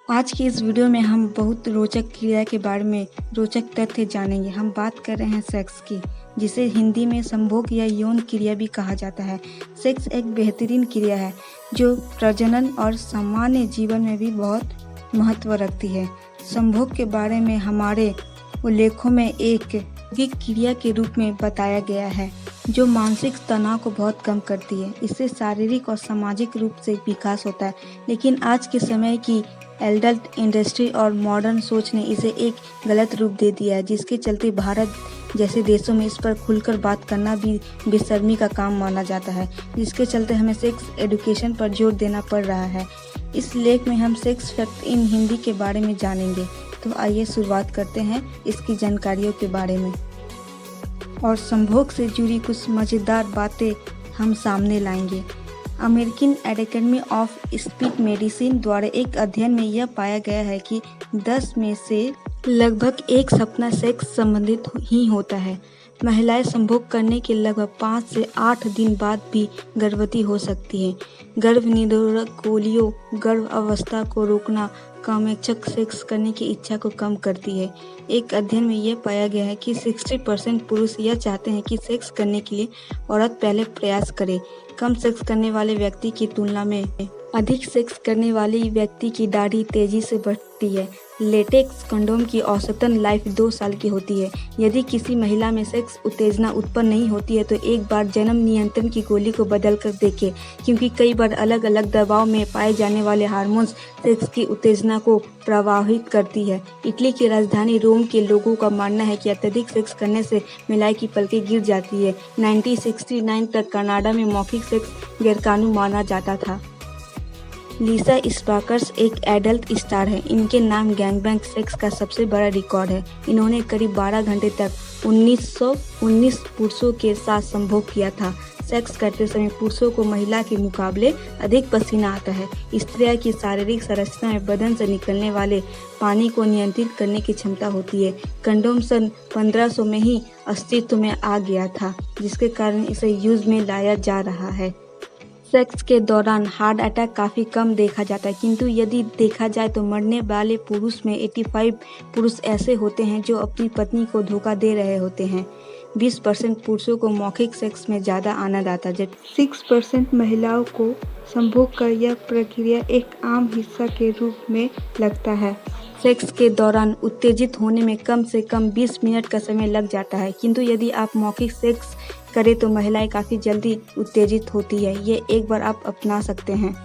आज की इस वीडियो में हम बहुत रोचक क्रिया के बारे में रोचक तथ्य जानेंगे। हम बात कर रहे हैं सेक्स की, जिसे हिंदी में संभोग या यौन क्रिया भी कहा जाता है। सेक्स एक बेहतरीन क्रिया है जो प्रजनन और सामान्य जीवन में भी बहुत महत्व रखती है। संभोग के बारे में हमारे उल्लेखों में एक यौगिक क्रिया के रूप में बताया गया है जो मानसिक तनाव को बहुत कम करती है। इससे शारीरिक और सामाजिक रूप से विकास होता है, लेकिन आज के समय की एडल्ट इंडस्ट्री और मॉडर्न सोच ने इसे एक गलत रूप दे दिया है, जिसके चलते भारत जैसे देशों में इस पर खुलकर बात करना भी बेशर्मी का काम माना जाता है, जिसके चलते हमें सेक्स एजुकेशन पर जोर देना पड़ रहा है। इस लेख में हम सेक्स फैक्ट इन हिंदी के बारे में जानेंगे। तो आइए शुरुआत करते हैं इसकी जानकारियों के बारे में और संभोग से जुड़ी कुछ मज़ेदार बातें हम सामने लाएंगे। American academy of speech medicine द्वारा एक अध्ययन में यह पाया गया है कि 10 में से लगभग एक सपना सेक्स संबंधित ही होता है। महिलाएं संभोग करने के लगभग 5 से 8 दिन बाद भी गर्भवती हो सकती हैं। गर्भ निरोधक गोलियों गर्भ अवस्था को रोकना कामेच्छक सेक्स करने की इच्छा को कम करती है। एक अध्ययन में यह पाया गया है कि 60% पुरुष यह चाहते हैं कि सेक्स करने के लिए औरत पहले प्रयास करे। कम सेक्स करने वाले व्यक्ति की तुलना में अधिक सेक्स करने वाले व्यक्ति की दाढ़ी तेजी से बढ़ती है। लेटेक्स कंडोम की औसतन लाइफ 2 साल की होती है। यदि किसी महिला में सेक्स उत्तेजना उत्पन्न नहीं होती है तो एक बार जन्म नियंत्रण की गोली को बदल कर देखें, क्योंकि कई बार अलग अलग दबाव में पाए जाने वाले हार्मोन्स सेक्स की उत्तेजना को प्रभावित करती है। इटली की राजधानी रोम के लोगों का मानना है कि अत्यधिक सेक्स करने से महिलाएं की पलकें गिर जाती है। 1969 तक कनाडा में मौखिक सेक्स गैरकानूनी माना जाता था। लिसा स्पार्क्स एक एडल्ट स्टार है। इनके नाम गैंगबैंग सेक्स का सबसे बड़ा रिकॉर्ड है। इन्होंने करीब 12 घंटे तक 1919 पुरुषों के साथ संभोग किया था। सेक्स करते समय पुरुषों को महिला के मुकाबले अधिक पसीना आता है। स्त्रियों की शारीरिक संरचना में बदन से निकलने वाले पानी को नियंत्रित करने की क्षमता होती है। कंडोम सन 1500 में ही अस्तित्व में आ गया था, जिसके कारण इसे यूज में लाया जा रहा है। सेक्स के दौरान हार्ट अटैक काफ़ी कम देखा जाता है, किंतु यदि देखा जाए तो मरने वाले पुरुष में 85 पुरुष ऐसे होते हैं जो अपनी पत्नी को धोखा दे रहे होते हैं। 20% पुरुषों को मौखिक सेक्स में ज़्यादा आनंद आता है, जबकि 6% महिलाओं को संभोग का यह प्रक्रिया एक आम हिस्सा के रूप में लगता है। सेक्स के दौरान उत्तेजित होने में कम से कम 20 मिनट का समय लग जाता है, किंतु यदि आप मौखिक सेक्स करें तो महिलाएं काफ़ी जल्दी उत्तेजित होती है। ये एक बार आप अपना सकते हैं।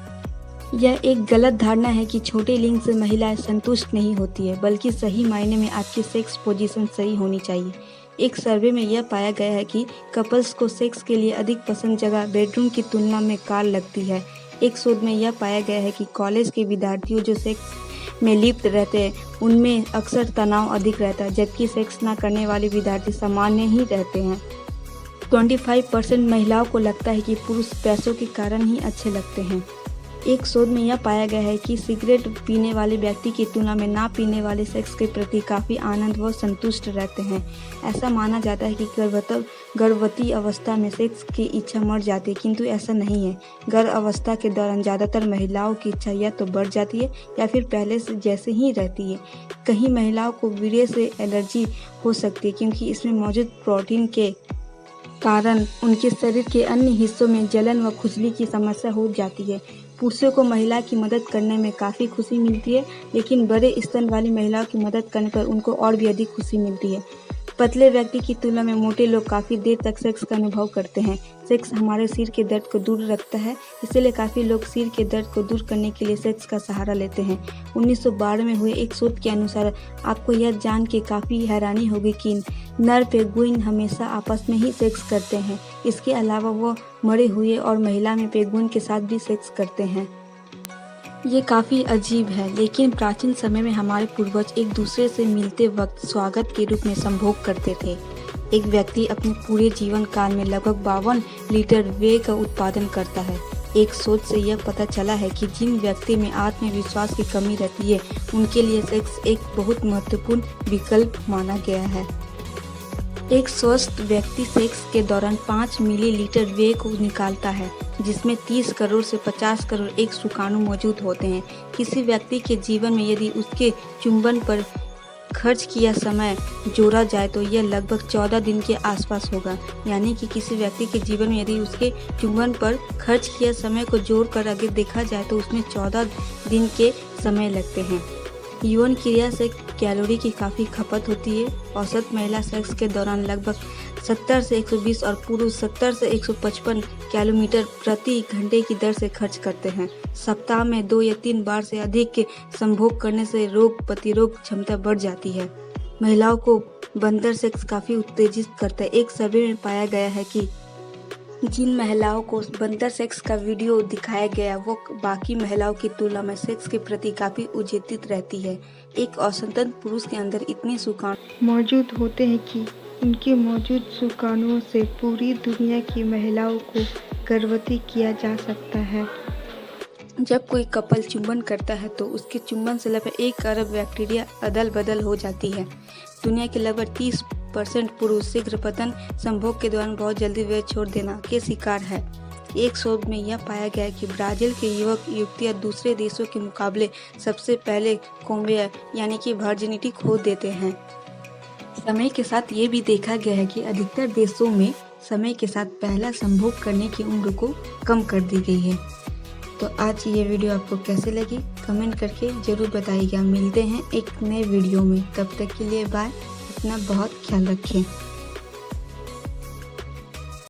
यह एक गलत धारणा है कि छोटे लिंग से महिलाएं संतुष्ट नहीं होती है, बल्कि सही मायने में आपकी सेक्स पोजीशन सही होनी चाहिए। एक सर्वे में यह पाया गया है कि कपल्स को सेक्स के लिए अधिक पसंद जगह बेडरूम की तुलना में कार लगती है। एक शोध में यह पाया गया है कि कॉलेज के विद्यार्थियों जो सेक्स में लिप्त रहते हैं उनमें अक्सर तनाव अधिक रहता है, जबकि सेक्स न करने वाले विद्यार्थी सामान्य ही रहते हैं। 25% महिलाओं को लगता है कि पुरुष पैसों के कारण ही अच्छे लगते हैं। एक शोध में यह पाया गया है कि सिगरेट पीने वाले व्यक्ति की तुलना में ना पीने वाले सेक्स के प्रति काफ़ी आनंद व संतुष्ट रहते हैं। ऐसा माना जाता है कि गर्भवती अवस्था में सेक्स की इच्छा मर जाती है, किंतु ऐसा नहीं है। गर्भ अवस्था के दौरान ज़्यादातर महिलाओं की इच्छा या तो बढ़ जाती है या फिर पहले से जैसे ही रहती है। कहीं महिलाओं को वीर्य से एलर्जी हो सकती है, क्योंकि इसमें मौजूद प्रोटीन के कारण उनके शरीर के अन्य हिस्सों में जलन व खुजली की समस्या हो जाती है। पुरुषों को महिला की मदद करने में काफ़ी खुशी मिलती है, लेकिन बड़े स्तन वाली महिलाओं की मदद करने पर उनको और भी अधिक खुशी मिलती है। पतले व्यक्ति की तुलना में मोटे लोग काफ़ी देर तक सेक्स का अनुभव करते हैं। सेक्स हमारे सिर के दर्द को दूर रखता है, इसलिए काफ़ी लोग सिर के दर्द को दूर करने के लिए सेक्स का सहारा लेते हैं। 1912 में हुए एक शोध के अनुसार आपको यह जान के काफ़ी हैरानी होगी कि नर पेंगुइन हमेशा आपस में ही सेक्स करते हैं। इसके अलावा वो मरे हुए और महिला में पेंगुइन के साथ भी सेक्स करते हैं। ये काफ़ी अजीब है, लेकिन प्राचीन समय में हमारे पूर्वज एक दूसरे से मिलते वक्त स्वागत के रूप में संभोग करते थे। एक व्यक्ति अपने पूरे जीवन काल में लगभग 52 लीटर व्यय का उत्पादन करता है। एक शोध से यह पता चला है कि जिन व्यक्ति में आत्मविश्वास की कमी रहती है उनके लिए सेक्स एक बहुत महत्वपूर्ण विकल्प माना गया है। एक स्वस्थ व्यक्ति सेक्स के दौरान 5 मिलीलीटर व्यय को निकालता है, जिसमें 30 करोड़ से 50 करोड़ एक शुक्राणु मौजूद होते हैं। किसी व्यक्ति के जीवन में यदि उसके चुंबन पर खर्च किया समय जोड़ा जाए तो यह लगभग 14 दिन के आसपास होगा। यानी कि किसी व्यक्ति के जीवन में यदि उसके चुंबन पर खर्च किया समय को जोड़कर अगर देखा जाए तो उसमें 14 दिन के समय लगते हैं। यौन क्रिया से कैलोरी की काफ़ी खपत होती है। औसत महिला सेक्स के दौरान लगभग 70 से 120 और पुरुष 70 से 155 किलोमीटर प्रति घंटे की दर से खर्च करते हैं। सप्ताह में 2 या 3 बार से अधिक के संभोग करने से रोग प्रतिरोध क्षमता बढ़ जाती है। महिलाओं को बंदर सेक्स काफ़ी उत्तेजित करता है। एक सर्वे में पाया गया है कि जिन महिलाओं को बंदर सेक्स का वीडियो दिखाया गया वो बाकी महिलाओं की तुलना में सेक्स के प्रति काफ़ी उत्तेजित रहती है। एक औसतन पुरुष के अंदर इतने शुक्राणु मौजूद होते हैं कि उनके मौजूद शुक्राणुओं से पूरी दुनिया की महिलाओं को गर्भवती किया जा सकता है। जब कोई कपल चुंबन करता है तो उसके चुंबन से लगभग 1 अरब बैक्टीरिया अदल बदल हो जाती है। दुनिया के लगभग 30% पुरुष शीघ्र पतन संभोग के दौरान बहुत जल्दी व्यय छोड़ देना के शिकार है। एक शोध में यह पाया गया कि ब्राजील के युवक युवतियां दूसरे देशों के मुकाबले सबसे पहले कोम्बेयर यानी कि वर्जिनिटी खो देते हैं। समय के साथ ये भी देखा गया है कि अधिकतर देशों में समय के साथ पहला संभोग करने की उम्र को कम कर दी गई है। तो आज ये वीडियो आपको कैसे लगी कमेंट करके ज़रूर बताइएगा। मिलते हैं एक नए वीडियो में, तब तक के लिए बाय। अपना बहुत ख्याल रखें।